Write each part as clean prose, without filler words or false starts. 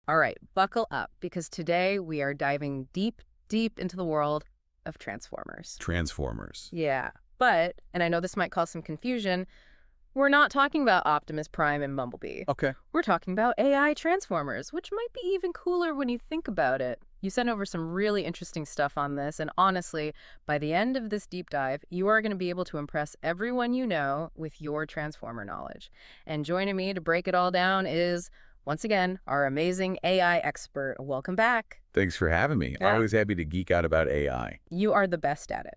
All right, buckle up because today we are diving deep, deep into the world of Transformers. Transformers. Yeah, but, and I know this might cause some confusion, we're not talking about Optimus Prime and Bumblebee. Okay. We're talking about AI Transformers, which might be even cooler when you think about it. You sent over some really interesting stuff on this, and honestly, by the end of this deep dive, you are going to be able to impress everyone you know with your Transformer knowledge. And joining me to break it all down is, once again, our amazing AI expert. Welcome back. Thanks for having me. Yeah. Always happy to geek out about AI. You are the best at it.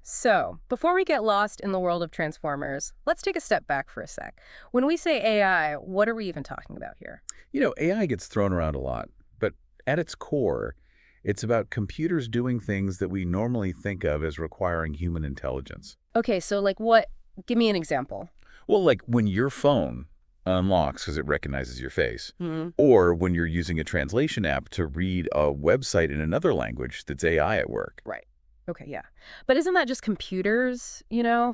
So, before we get lost in the world of Transformers, let's take a step back for a sec. When we say AI, what are we even talking about here? AI gets thrown around a lot, but at its core, it's about computers doing things that we normally think of as requiring human intelligence. Okay, so like what? Give me an example. Well, like when your phone unlocks because it recognizes your face, Hmm. or when you're using a translation app to read a website in another language that's AI at work. Right. Okay, yeah. But isn't that just computers,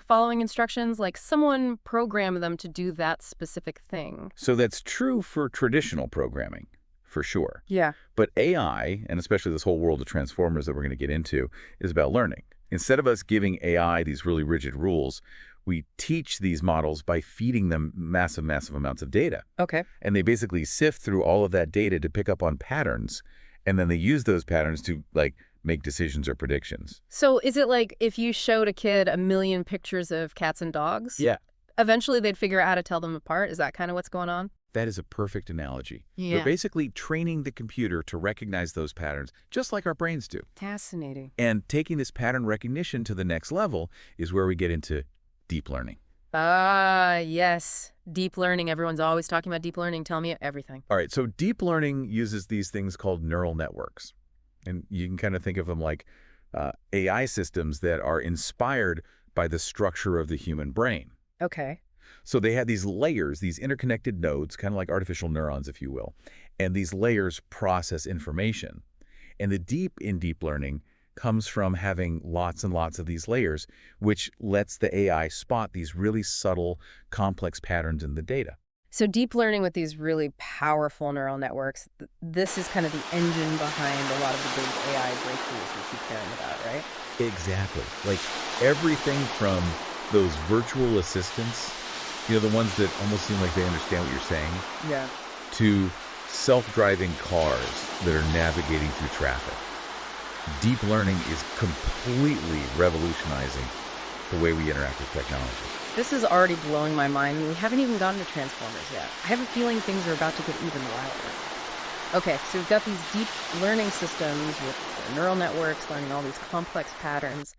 following instructions? Like someone programmed them to do that specific thing. So that's true for traditional programming, for sure. Yeah. But AI, and especially this whole world of transformers that we're going to get into, is about learning. Instead of us giving AI these really rigid rules, we teach these models by feeding them massive, massive amounts of data. Okay. And they basically sift through all of that data to pick up on patterns, and then they use those patterns to, make decisions or predictions. So is it like if you showed a kid a million pictures of cats and dogs? Yeah. Eventually they'd figure out how to tell them apart? Is that kind of what's going on? That is a perfect analogy. Yeah. We're basically training the computer to recognize those patterns, just like our brains do. Fascinating. And taking this pattern recognition to the next level is where we get into deep learning. Ah, yes. Deep learning. Everyone's always talking about deep learning. Tell me everything. All right, so deep learning uses these things called neural networks. And you can kind of think of them like AI systems that are inspired by the structure of the human brain. Okay. So they have these layers, these interconnected nodes, kind of like artificial neurons, if you will. And these layers process information. And the deep in deep learning comes from having lots and lots of these layers, which lets the AI spot these really subtle, complex patterns in the data. So deep learning with these really powerful neural networks, this is kind of the engine behind a lot of the big AI breakthroughs we keep hearing about, right? Exactly. Like everything from those virtual assistants, the ones that almost seem like they understand what you're saying, Yeah. to self-driving cars that are navigating through traffic. Deep learning is completely revolutionizing the way we interact with technology. This is already blowing my mind. We haven't even gotten to Transformers yet. I have a feeling things are about to get even wilder. Okay, so we've got these deep learning systems with neural networks learning all these complex patterns.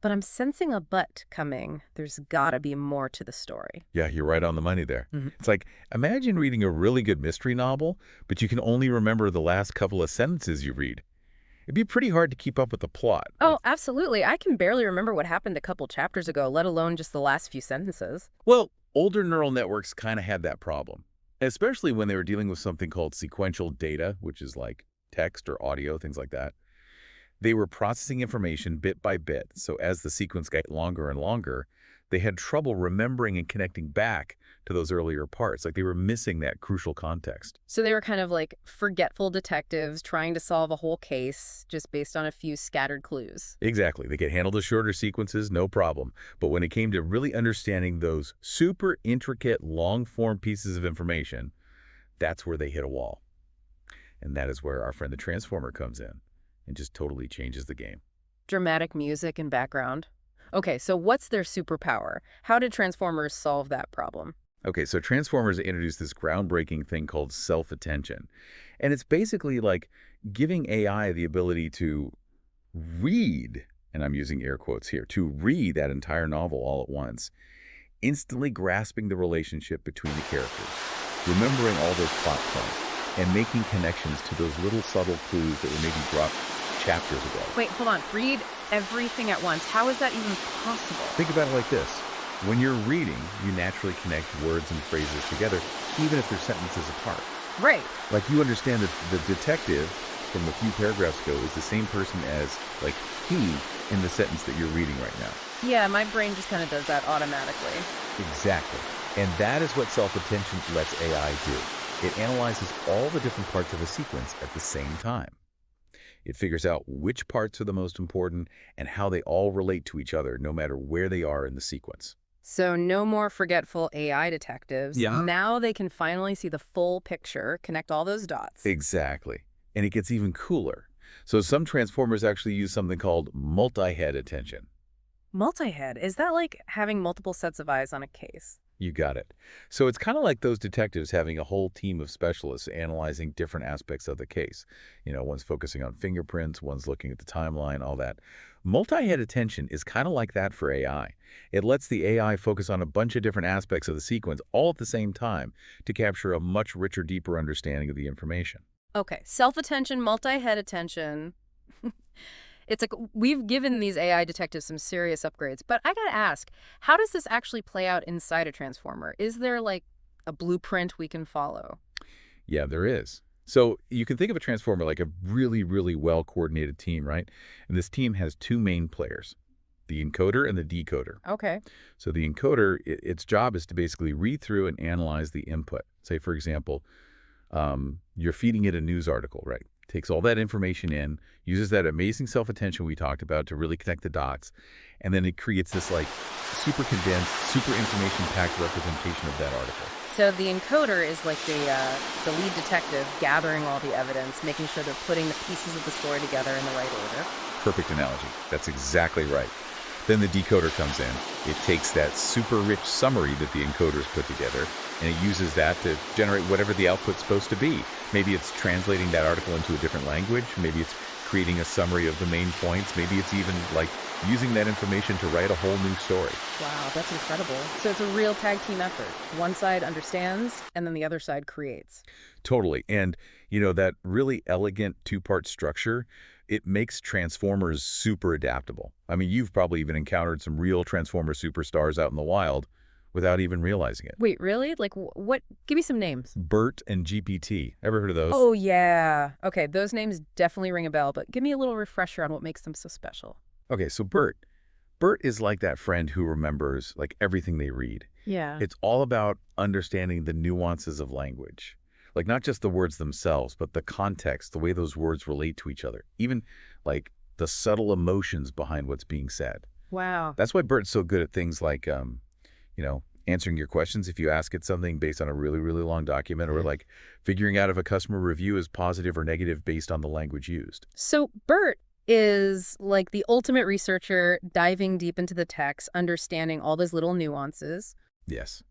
But I'm sensing a but coming. There's gotta be more to the story. Yeah, you're right on the money there. Mhm. It's like, imagine reading a really good mystery novel, but you can only remember the last couple of sentences you read. It'd be pretty hard to keep up with the plot. Oh, absolutely. I can barely remember what happened a couple chapters ago, let alone just the last few sentences. Well, older neural networks kind of had that problem, especially when they were dealing with something called sequential data, which is like text or audio, things like that. They were processing information bit by bit, so as the sequence got longer and longer, they had trouble remembering and connecting back to those earlier parts. Like they were missing that crucial context. So they were kind of like forgetful detectives trying to solve a whole case just based on a few scattered clues. Exactly. They could handle the shorter sequences, no problem. But when it came to really understanding those super intricate, long-form pieces of information, that's where they hit a wall. And that is where our friend the Transformer comes in and just totally changes the game. Dramatic music and background. Okay, so what's their superpower? How did Transformers solve that problem? Okay, so Transformers introduced this groundbreaking thing called self-attention. And it's basically like giving AI the ability to read, and I'm using air quotes here, to read that entire novel all at once, instantly grasping the relationship between the characters, remembering all those plot points, and making connections to those little subtle clues that were maybe dropped chapters ago. Wait, hold on. Read everything at once. How is that even possible? Think about it like this. When you're reading, you naturally connect words and phrases together, even if they're sentences apart. Right. Like you understand that the detective from a few paragraphs ago is the same person as, like, he in the sentence that you're reading right now. Yeah, my brain just kind of does that automatically. Exactly. And that is what self-attention lets AI do. It analyzes all the different parts of a sequence at the same time. It figures out which parts are the most important and how they all relate to each other, no matter where they are in the sequence. So no more forgetful AI detectives. Yeah. Now they can finally see the full picture, connect all those dots. Exactly. And it gets even cooler. So some transformers actually use something called multi-head attention. Multi-head, is that like having multiple sets of eyes on a case? You got it. So it's kind of like those detectives having a whole team of specialists analyzing different aspects of the case. One's focusing on fingerprints, one's looking at the timeline, all that. Multi-head attention is kind of like that for AI. It lets the AI focus on a bunch of different aspects of the sequence all at the same time to capture a much richer, deeper understanding of the information. Okay, self-attention, multi-head attention. It's like we've given these AI detectives some serious upgrades, but I gotta ask, how does this actually play out inside a transformer? Is there like a blueprint we can follow? Yeah, there is. So you can think of a transformer like a really, really well-coordinated team, right? And this team has two main players, the encoder and the decoder. Okay. So the encoder, its job is to basically read through and analyze the input. Say, for example, you're feeding it a news article, right? Takes all that information in, uses that amazing self-attention we talked about to really connect the dots, and then it creates this like super condensed, super information-packed representation of that article. So the encoder is like the lead detective gathering all the evidence, making sure they're putting the pieces of the story together in the right order. Perfect analogy. That's exactly right. Then the decoder comes in. It takes that super rich summary that the encoder's put together, and it uses that to generate whatever the output's supposed to be. Maybe it's translating that article into a different language. Maybe it's creating a summary of the main points. Maybe it's even like using that information to write a whole new story. Wow, that's incredible. So it's a real tag team effort. One side understands, and then the other side creates. Totally. And, that really elegant two-part structure, it makes Transformers super adaptable. I mean, you've probably even encountered some real Transformer superstars out in the wild without even realizing it. Wait, really? Like what? Give me some names. BERT and GPT. Ever heard of those? Oh, yeah. Okay, those names definitely ring a bell, but give me a little refresher on what makes them so special. Okay, so BERT. BERT is like that friend who remembers like everything they read. Yeah. It's all about understanding the nuances of language. Like not just the words themselves, but the context, the way those words relate to each other. Even like the subtle emotions behind what's being said. Wow. That's why BERT's so good at things like, answering your questions if you ask it something based on a really, really long document, or like figuring out if a customer review is positive or negative based on the language used. So BERT is like the ultimate researcher diving deep into the text, understanding all those little nuances. Yes.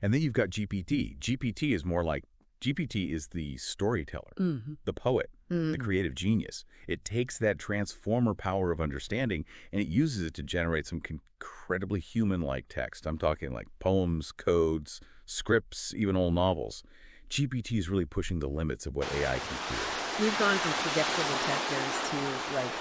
And then you've got GPT. GPT is the storyteller, the poet, the creative genius. It takes that transformer power of understanding and it uses it to generate some incredibly human-like text. I'm talking like poems, codes, scripts, even old novels. GPT is really pushing the limits of what AI can create. We've gone from forgetful detectives to like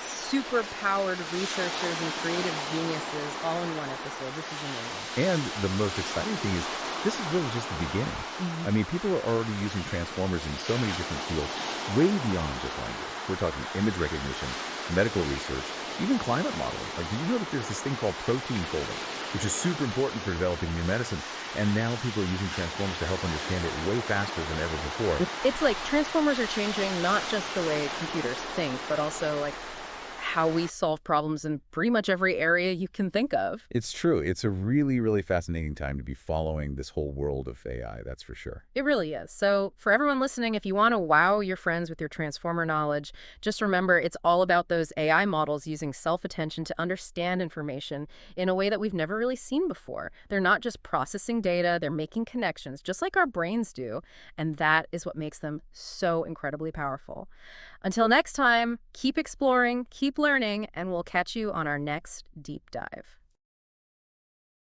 super-powered researchers and creative geniuses all in one episode. This is amazing. And the most exciting thing is this is really just the beginning. I mean, people are already using transformers in so many different fields, way beyond just language. We're talking image recognition, medical research, even climate modeling. Like, did you know that there's this thing called protein folding, which is super important for developing new medicine? And now people are using transformers to help understand it way faster than ever before. It's like transformers are changing not just the way computers think, but also like how we solve problems in pretty much every area you can think of. It's true. It's a really, really fascinating time to be following this whole world of AI, that's for sure. It really is. So for everyone listening, if you want to wow your friends with your transformer knowledge, just remember it's all about those AI models using self-attention to understand information in a way that we've never really seen before. They're not just processing data, they're making connections, just like our brains do. And that is what makes them so incredibly powerful. Until next time, keep exploring, keep learning, and we'll catch you on our next deep dive.